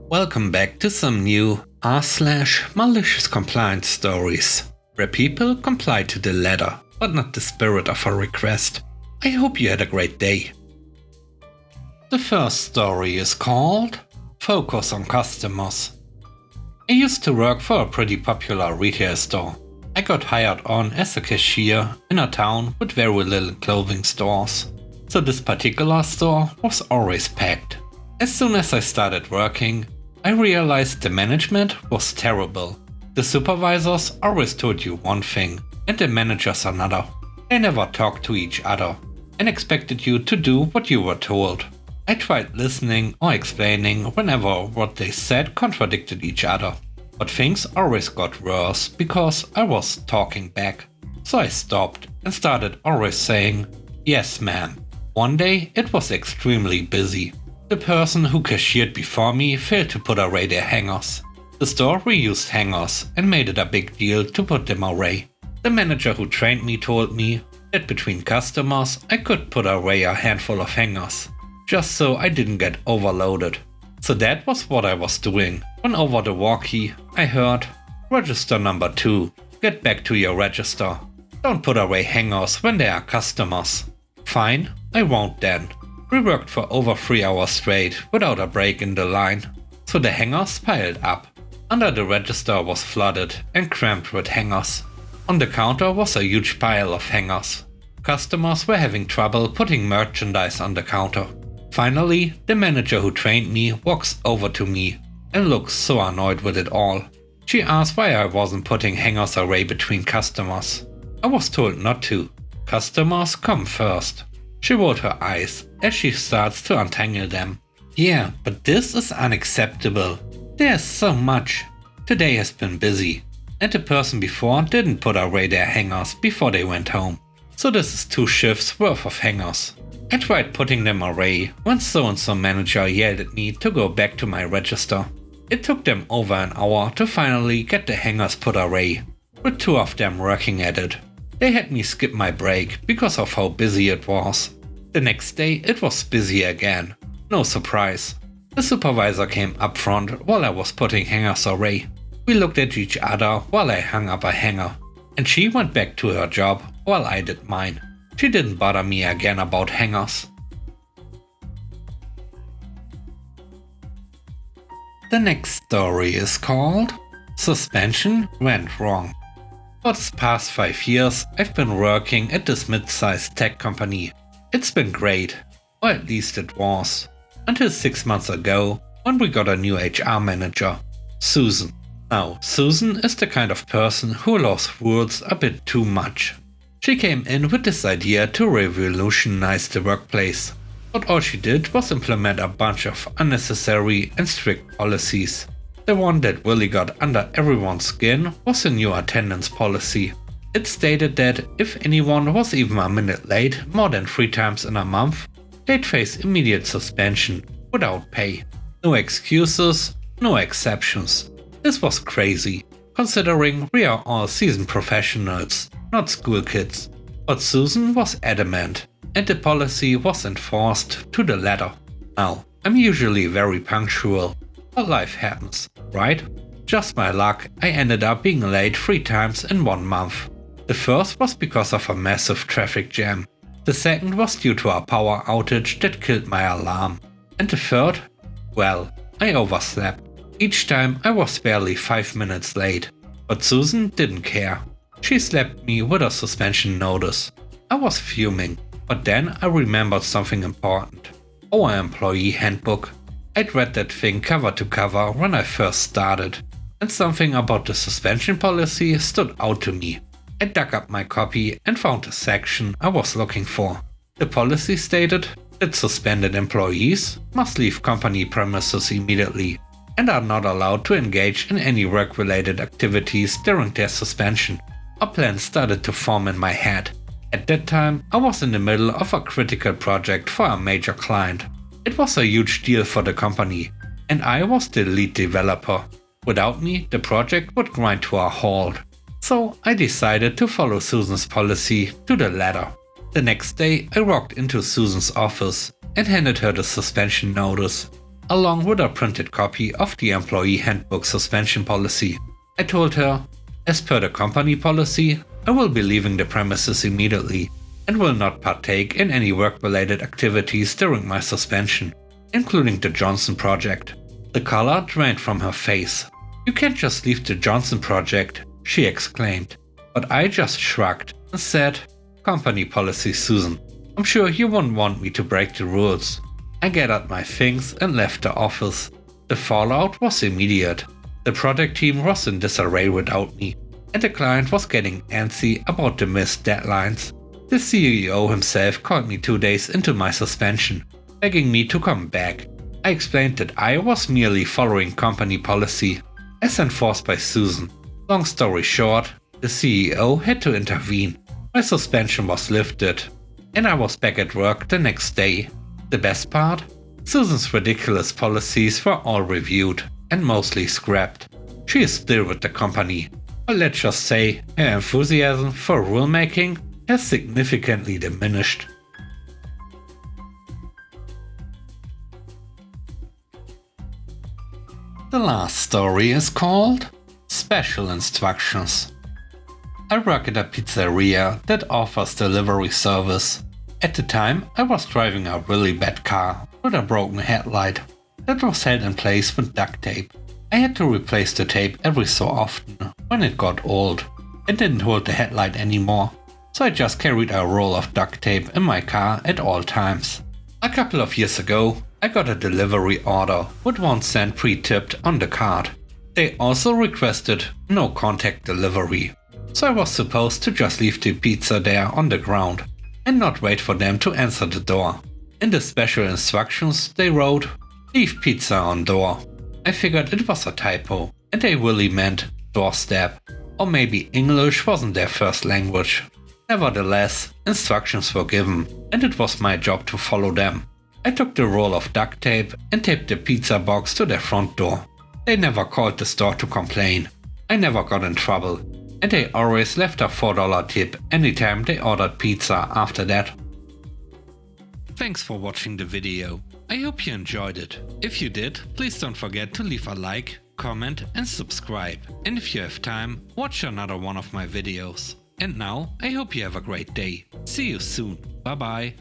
Welcome back to some new r/malicious compliance stories, where people comply to the letter, but not the spirit of a request. I hope you had a great day. The first story is called Focus on Customers. I used to work for a pretty popular retail store. I got hired on as a cashier in a town with very little clothing stores, so this particular store was always packed. As soon as I started working, I realized the management was terrible. The supervisors always told you one thing and the managers another. They never talked to each other and expected you to do what you were told. I tried listening or explaining whenever what they said contradicted each other. But things always got worse because I was talking back. So I stopped and started always saying, "Yes, ma'am." One day it was extremely busy. The person who cashiered before me failed to put away their hangers. The store reused hangers and made it a big deal to put them away. The manager who trained me told me that between customers I could put away a handful of hangers, just so I didn't get overloaded. So that was what I was doing, when over the walkie I heard, "Register number 2, get back to your register. Don't put away hangers when there are customers." Fine, I won't then. We worked for over 3 hours straight without a break in the line, so the hangers piled up. Under the register was flooded and crammed with hangers. On the counter was a huge pile of hangers. Customers were having trouble putting merchandise on the counter. Finally, the manager who trained me walks over to me and looks so annoyed with it all. She asked why I wasn't putting hangers away between customers. I was told not to. Customers come first. She rolled her eyes as she starts to untangle them. "Yeah, but this is unacceptable. There's so much. Today has been busy, and the person before didn't put away their hangers before they went home. So this is 2 shifts worth of hangers." I tried putting them away when so-and-so manager yelled at me to go back to my register. It took them over an hour to finally get the hangers put away, with 2 of them working at it. They had me skip my break because of how busy it was. The next day it was busy again. No surprise. The supervisor came up front while I was putting hangers away. We looked at each other while I hung up a hanger, and she went back to her job while I did mine. She didn't bother me again about hangers. The next story is called Suspension Went Wrong. For the past 5 years, I've been working at this mid-sized tech company. It's been great, or at least it was, until 6 months ago when we got a new HR manager, Susan. Now, Susan is the kind of person who loves rules a bit too much. She came in with this idea to revolutionize the workplace, but all she did was implement a bunch of unnecessary and strict policies. The one that really got under everyone's skin was a new attendance policy. It stated that if anyone was even a minute late more than 3 times in a month, they'd face immediate suspension without pay. No excuses, no exceptions. This was crazy, considering we are all seasoned professionals, not school kids. But Susan was adamant, and the policy was enforced to the letter. Now, I'm usually very punctual, but life happens, right? Just my luck, I ended up being late 3 times in 1 month. The first was because of a massive traffic jam. The second was due to a power outage that killed my alarm. And the third? Well, I overslept. Each time I was barely 5 minutes late. But Susan didn't care. She slapped me with a suspension notice. I was fuming, but then I remembered something important. Our employee handbook. I'd read that thing cover to cover when I first started, and something about the suspension policy stood out to me. I dug up my copy and found the section I was looking for. The policy stated that suspended employees must leave company premises immediately and are not allowed to engage in any work-related activities during their suspension. A plan started to form in my head. At that time, I was in the middle of a critical project for a major client. It was a huge deal for the company, and I was the lead developer. Without me, the project would grind to a halt. So I decided to follow Susan's policy to the letter. The next day, I walked into Susan's office and handed her the suspension notice. along with a printed copy of the employee handbook suspension policy. I told her, as per the company policy, I will be leaving the premises immediately and will not partake in any work-related activities during my suspension, including the Johnson project. The color drained from her face. "You can't just leave the Johnson project," she exclaimed. But I just shrugged and said, "Company policy, Susan. I'm sure you wouldn't want me to break the rules." I gathered my things and left the office. The fallout was immediate. The project team was in disarray without me, and the client was getting antsy about the missed deadlines. The CEO himself called me 2 days into my suspension, begging me to come back. I explained that I was merely following company policy, as enforced by Susan. Long story short, the CEO had to intervene. My suspension was lifted, and I was back at work the next day. The best part? Susan's ridiculous policies were all reviewed and mostly scrapped. She is still with the company, but let's just say her enthusiasm for rulemaking has significantly diminished. The last story is called Special Instructions. I work at a pizzeria that offers delivery service. At the time, I was driving a really bad car with a broken headlight that was held in place with duct tape. I had to replace the tape every so often when it got old. It didn't hold the headlight anymore, so I just carried a roll of duct tape in my car at all times. A couple of years ago, I got a delivery order with 1 cent pre-tipped on the card. They also requested no contact delivery, so I was supposed to just leave the pizza there on the ground and not wait for them to answer the door. In the special instructions they wrote, "Leave pizza on door." I figured it was a typo and they really meant doorstep, or maybe English wasn't their first language. Nevertheless, instructions were given and it was my job to follow them. I took the roll of duct tape and taped the pizza box to their front door. They never called the store to complain. I never got in trouble, and they always left a $4 tip anytime they ordered pizza after that. Thanks for watching the video. I hope you enjoyed it. If you did, please don't forget to leave a like, comment and subscribe. And if you have time, watch another one of my videos. And now, I hope you have a great day. See you soon. Bye bye.